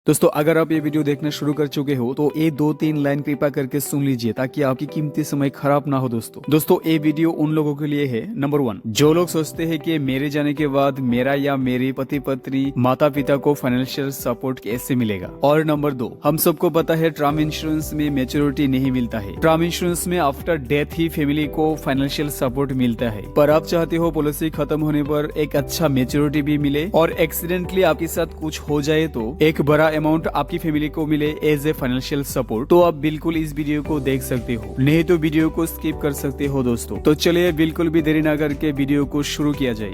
दोस्तों अगर आप ये वीडियो देखना शुरू कर चुके हो तो ये 2-3 लाइन कृपया करके सुन लीजिए ताकि आपकी कीमती समय खराब ना हो। दोस्तों ये वीडियो उन लोगों के लिए है। नंबर 1, जो लोग सोचते हैं कि मेरे जाने के बाद मेरा या मेरी पति पत्नी माता पिता को फाइनेंशियल सपोर्ट कैसे मिलेगा। और नंबर 2, हम सबको पता है टर्म इंश्योरेंस में मैच्योरिटी नहीं मिलता है। टर्म इंश्योरेंस में आफ्टर डेथ ही फैमिली को फाइनेंशियल सपोर्ट मिलता है, पर आप चाहते हो पॉलिसी खत्म होने पर एक अच्छा मैच्योरिटी भी मिले और एक्सीडेंटली आपके साथ कुछ हो जाए तो एक बड़ा अमाउंट आपकी फैमिली को मिले एज ए फाइनेंशियल सपोर्ट। तो आप बिल्कुल इस वीडियो को देख सकते हो, नहीं तो वीडियो को स्किप कर सकते हो दोस्तों। तो चलिए बिल्कुल भी देरी ना करके वीडियो को शुरू किया जाए।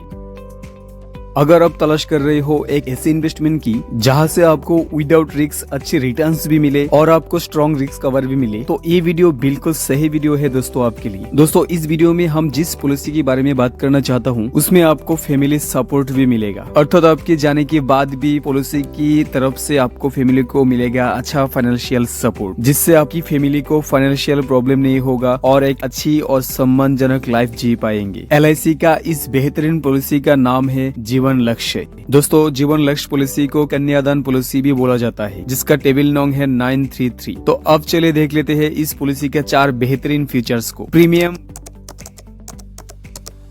अगर आप तलाश कर रहे हो एक ऐसी इन्वेस्टमेंट की जहां से आपको विदाउट रिस्क अच्छे रिटर्न्स भी मिले और आपको स्ट्रॉन्ग रिस्क कवर भी मिले, तो ये वीडियो बिल्कुल सही वीडियो है दोस्तों आपके लिए। दोस्तों इस वीडियो में हम जिस पॉलिसी के बारे में बात करना चाहता हूं उसमें आपको फैमिली सपोर्ट भी मिलेगा, अर्थात आपके जाने के बाद भी पॉलिसी की तरफ से आपको फैमिली को मिलेगा अच्छा फाइनेंशियल सपोर्ट, जिससे आपकी फैमिली को फाइनेंशियल प्रॉब्लम नहीं होगा और एक अच्छी और सम्मानजनक लाइफ जी पाएंगे। LIC का इस बेहतरीन पॉलिसी का नाम है जीवन लक्ष्य। दोस्तों जीवन लक्ष्य पॉलिसी को कन्यादान पॉलिसी भी बोला जाता है, जिसका टेबल नंबर है 933। तो अब चलिए देख लेते हैं इस पॉलिसी के 4 बेहतरीन फीचर्स को।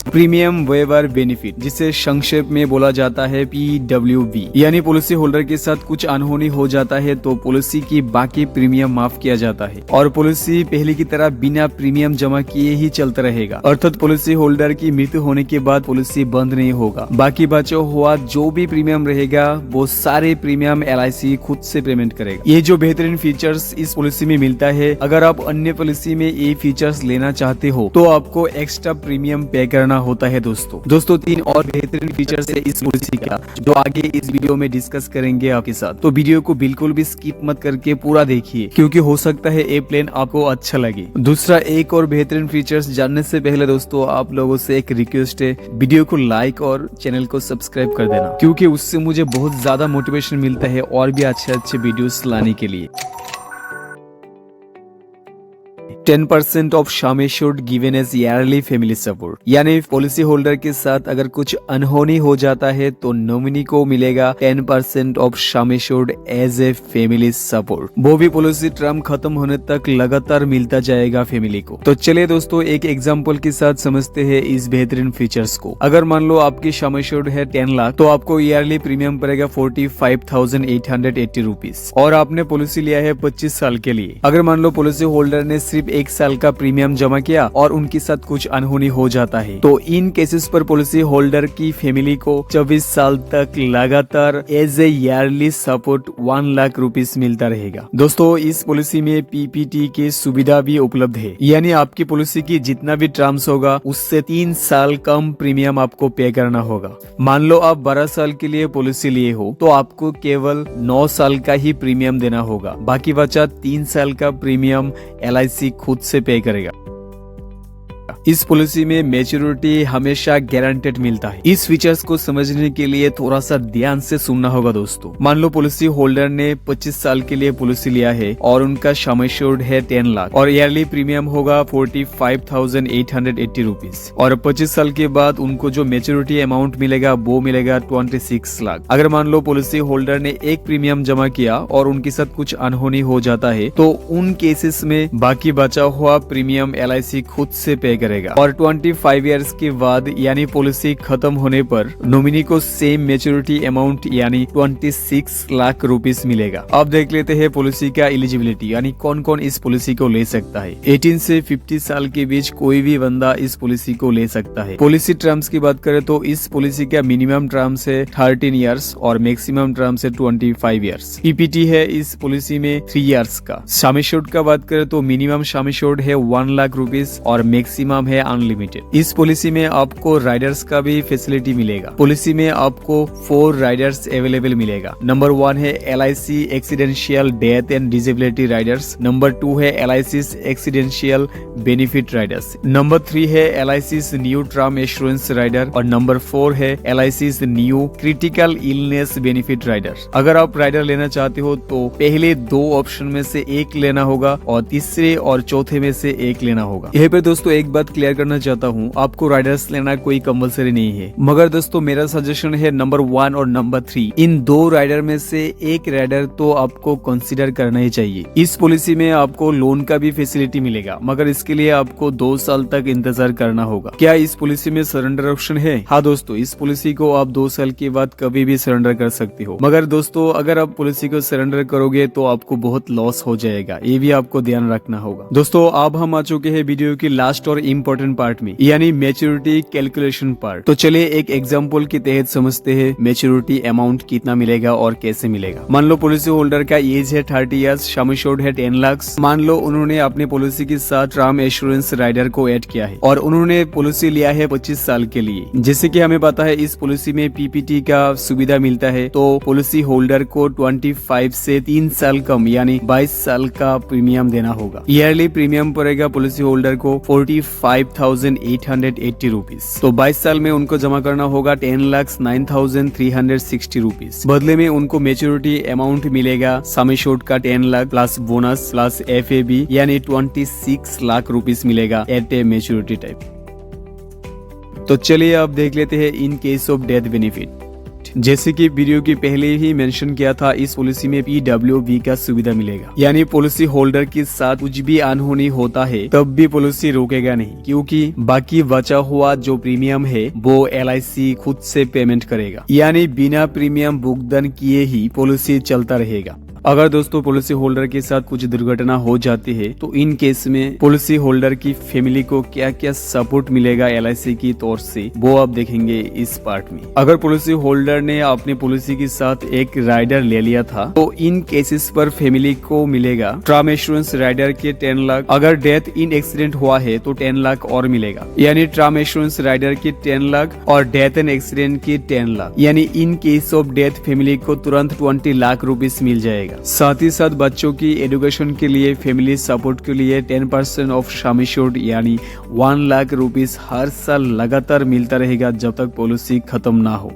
प्रीमियम वेवर बेनिफिट, जिसे संक्षेप में बोला जाता है PWB, यानी पॉलिसी होल्डर के साथ कुछ अनहोनी हो जाता है तो पॉलिसी की बाकी प्रीमियम माफ किया जाता है और पॉलिसी पहले की तरह बिना प्रीमियम जमा किए ही चलता रहेगा। अर्थात पॉलिसी होल्डर की मृत्यु होने के बाद पॉलिसी बंद नहीं होगा, बाकी बचा हुआ जो भी प्रीमियम रहेगा वो सारे प्रीमियम LIC खुद से पेमेंट करेगा। ये जो बेहतरीन फीचर्स इस पॉलिसी में मिलता है, अगर आप अन्य पॉलिसी में ये फीचर्स लेना चाहते हो तो आपको एक्स्ट्रा प्रीमियम पे करना होता है। दोस्तों 3 और बेहतरीन फीचर्स है इस पॉलिसी का जो आगे इस वीडियो में डिस्कस करेंगे आपके साथ। तो वीडियो को बिल्कुल भी स्किप मत करके पूरा देखिए, क्योंकि हो सकता है ये प्लान आपको अच्छा लगे। दूसरा एक और बेहतरीन फीचर्स जानने से पहले दोस्तों आप लोगों से एक रिक्वेस्ट है, वीडियो को लाइक और चैनल को सब्सक्राइब कर देना, क्योंकि उससे मुझे बहुत ज्यादा मोटिवेशन मिलता है और भी अच्छे वीडियोस लाने के लिए। 10% of sum assured given as yearly family support, यानी पॉलिसी होल्डर के साथ अगर कुछ अनहोनी हो जाता है तो नॉमिनी को मिलेगा 10% of sum assured as a family support. वो भी पॉलिसी टर्म खत्म होने तक लगातार मिलता जाएगा फैमिली को। तो चलिए दोस्तों एक एग्जांपल के साथ समझते हैं इस बेहतरीन फीचर्स को। अगर मान लो आपकी सम एश्योर्ड है 10 लाख, तो आपको ईयरली प्रीमियम पड़ेगा 45,880 रुपीज और आपने पॉलिसी लिया है 25 साल के लिए। अगर मान लो पॉलिसी होल्डर ने सिर्फ 1 साल का प्रीमियम जमा किया और उनके साथ कुछ अनहोनी हो जाता है, तो इन केसेस पर पॉलिसी होल्डर की फैमिली को 24 साल तक लगातार as a yearly support 1 lakh rupees मिलता रहेगा। दोस्तों इस पॉलिसी में PPT की सुविधा भी उपलब्ध है, यानी आपकी पॉलिसी की जितना भी टर्म्स होगा उससे 3 साल कम प्रीमियम आपको पे करना होगा। मान लो आप 12 साल के लिए पॉलिसी लिए हो तो आपको केवल 9 साल का ही प्रीमियम देना होगा, बाकी बचा 3 साल का प्रीमियम LIC खुद से पे करेगा। इस पॉलिसी में मैच्योरिटी हमेशा गारंटेड मिलता है। इस फीचर्स को समझने के लिए थोड़ा सा ध्यान से सुनना होगा दोस्तों। मान लो पॉलिसी होल्डर ने 25 साल के लिए पॉलिसी लिया है और उनका सम एश्योर्ड है 10 लाख और ईयरली प्रीमियम होगा 45,880 रुपीज और 25 साल के बाद उनको जो मैच्योरिटी अमाउंट मिलेगा वो मिलेगा 26 लाख। अगर मान लो पॉलिसी होल्डर ने एक प्रीमियम जमा किया और उनके साथ कुछ अनहोनी हो जाता है तो उन केसेस में बाकी बचा हुआ प्रीमियम LIC खुद से पे करेगा और 25 इयर्स के बाद यानी पॉलिसी खत्म होने पर नॉमिनी को सेम मैच्योरिटी अमाउंट यानी 26 लाख रुपीस मिलेगा। अब देख लेते हैं पॉलिसी का एलिजिबिलिटी, यानी कौन कौन इस पॉलिसी को ले सकता है। 18 से 50 साल के बीच कोई भी बंदा इस पॉलिसी को ले सकता है। पॉलिसी टर्म्स की बात करें तो इस पॉलिसी का मिनिमम टर्म्स है 13 इयर्स और मैक्सिमम टर्म्स है 25 इयर्स। PPT है इस पॉलिसी में 3 इयर्स का। सम एश्योर्ड का बात करें तो मिनिमम सम एश्योर्ड है 1 लाख रुपीस और मैक्सिमम है अनलिमिटेड। इस पॉलिसी में आपको राइडर्स का भी फैसिलिटी मिलेगा। पॉलिसी में आपको 4 राइडर्स अवेलेबल मिलेगा। नंबर 1 है LIC accidental death and disability riders. Number 2 है LIC accidental benefit riders. Number 3 है LIC new term assurance rider और नंबर 4 है LIC new critical illness benefit rider. अगर आप राइडर लेना चाहते हो तो पहले 2 ऑप्शन में से एक लेना होगा और तीसरे और चौथे में से एक लेना होगा। यहाँ पे दोस्तों एक एक बात क्लियर करना चाहता हूँ, आपको राइडर्स लेना कोई कंपलसरी नहीं है, मगर दोस्तों मेरा सजेशन है नंबर 1 और नंबर 3 इन 2 राइडर में से एक राइडर तो आपको कंसीडर करना ही चाहिए। इस पॉलिसी में आपको लोन का भी फैसिलिटी मिलेगा, मगर इसके लिए आपको 2 साल तक इंतजार करना होगा। क्या इस पॉलिसी में सरेंडर ऑप्शन है? हाँ दोस्तों, इस पॉलिसी को आप 2 साल के बाद कभी भी सरेंडर कर सकते हो, मगर दोस्तों अगर आप पॉलिसी को सरेंडर करोगे तो आपको बहुत लॉस हो जाएगा, ये भी आपको ध्यान रखना होगा। दोस्तों अब हम आ चुके हैं वीडियो की लास्ट और इम्पोर्टेंट पार्ट में, यानी मैच्योरिटी कैलकुलेशन पार्ट। तो चलिए एक एग्जांपल के तहत समझते हैं मैच्योरिटी अमाउंट कितना मिलेगा और कैसे मिलेगा। मान लो पॉलिसी होल्डर का एज है 30 इयर्स, सम एश्योर्ड है 10 लाख। मान लो उन्होंने अपने पॉलिसी के साथ टर्म एश्योरेंस राइडर को ऐड किया है और उन्होंने पॉलिसी लिया है 25 साल के लिए। जैसे कि हमें पता है इस पॉलिसी में पीपीटी का सुविधा मिलता है, तो पॉलिसी होल्डर को 25 से 3 साल कम यानी 22 साल का प्रीमियम देना होगा। ईयरली प्रीमियम पड़ेगा पॉलिसी होल्डर को 45,880 रुपीज। तो 22 साल में उनको जमा करना होगा 10,09,360 रुपीज। बदले में उनको मैच्योरिटी अमाउंट मिलेगा सम एश्योर्ड का 10 lakh plus bonus plus FAB यानी 26 लाख रुपीज मिलेगा एट ए मैच्योरिटी टाइप। तो चलिए अब देख लेते हैं in case of death benefit. जैसे कि वीडियो की पहले ही मेंशन किया था, इस पॉलिसी में PWB का सुविधा मिलेगा, यानी पॉलिसी होल्डर के साथ कुछ भी अनहोनी होता है तब भी पॉलिसी रोकेगा नहीं, क्योंकि बाकी बचा हुआ जो प्रीमियम है वो LIC खुद से पेमेंट करेगा, यानी बिना प्रीमियम भुगतान किए ही पॉलिसी चलता रहेगा। अगर दोस्तों पॉलिसी होल्डर के साथ कुछ दुर्घटना हो जाती है तो इन केस में पॉलिसी होल्डर की फैमिली को क्या क्या सपोर्ट मिलेगा LIC की तौर से, वो आप देखेंगे इस पार्ट में। अगर पॉलिसी होल्डर ने अपनी पॉलिसी के साथ एक राइडर ले लिया था तो इन केसेस पर फैमिली को मिलेगा टर्म एश्योरेंस राइडर के 10 लाख। अगर डेथ इन एक्सीडेंट हुआ है तो 10 लाख और मिलेगा, यानी टर्म एश्योरेंस राइडर के 10 लाख और डेथ एंड एक्सीडेंट के 10 लाख, यानी in case of death family को तुरंत 20 लाख रुपीज मिल जाएगा। साथ ही साथ बच्चों की एजुकेशन के लिए फैमिली सपोर्ट के लिए 10% ऑफ सम एश्योर्ड यानी 1 लाख रुपीस हर साल लगातार मिलता रहेगा जब तक पॉलिसी खत्म ना हो।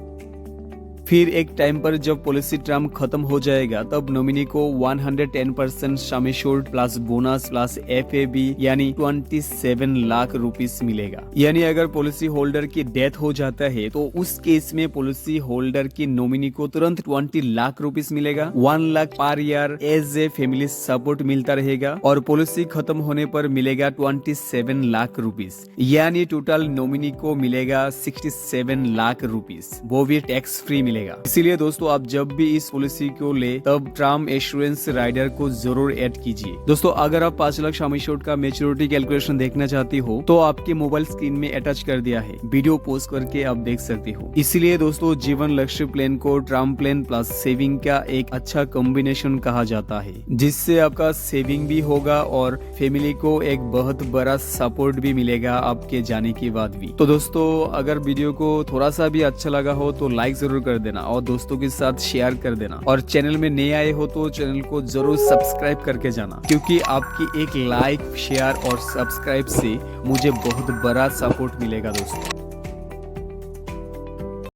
फिर एक टाइम पर जब पॉलिसी टर्म खत्म हो जाएगा तब नॉमिनी को 110% sum assured plus bonus plus FAB यानी 27 लाख रुपीस मिलेगा। यानी अगर पॉलिसी होल्डर की डेथ हो जाता है तो उस केस में पॉलिसी होल्डर की नॉमिनी को तुरंत 20 लाख रुपीस मिलेगा, 1 lakh per year as a family support मिलता रहेगा और पॉलिसी खत्म होने पर मिलेगा 27 लाख रुपीस, यानी टोटल नॉमिनी को मिलेगा 67 लाख रुपीस, वो भी टैक्स फ्री मिलेगा। इसीलिए दोस्तों आप जब भी इस पॉलिसी को ले तब टर्म एश्योरेंस राइडर को जरूर ऐड कीजिए। दोस्तों अगर आप 5 लाख सम एश्योर्ड का मैच्योरिटी कैलकुलेशन देखना चाहती हो तो आपके मोबाइल स्क्रीन में अटैच कर दिया है, वीडियो पॉज करके आप देख सकते हो। इसीलिए दोस्तों जीवन लक्ष्य प्लान को टर्म प्लान प्लस सेविंग का एक अच्छा कॉम्बिनेशन कहा जाता है, जिससे आपका सेविंग भी होगा और फैमिली को एक बहुत बड़ा सपोर्ट भी मिलेगा आपके जाने के बाद भी। तो दोस्तों अगर वीडियो को थोड़ा सा भी अच्छा लगा हो तो लाइक जरूर कर देना और दोस्तों के साथ शेयर कर देना, और चैनल में नए आए हो तो चैनल को जरूर सब्सक्राइब करके जाना, क्योंकि आपकी एक लाइक शेयर और सब्सक्राइब से मुझे बहुत बड़ा सपोर्ट मिलेगा दोस्तों।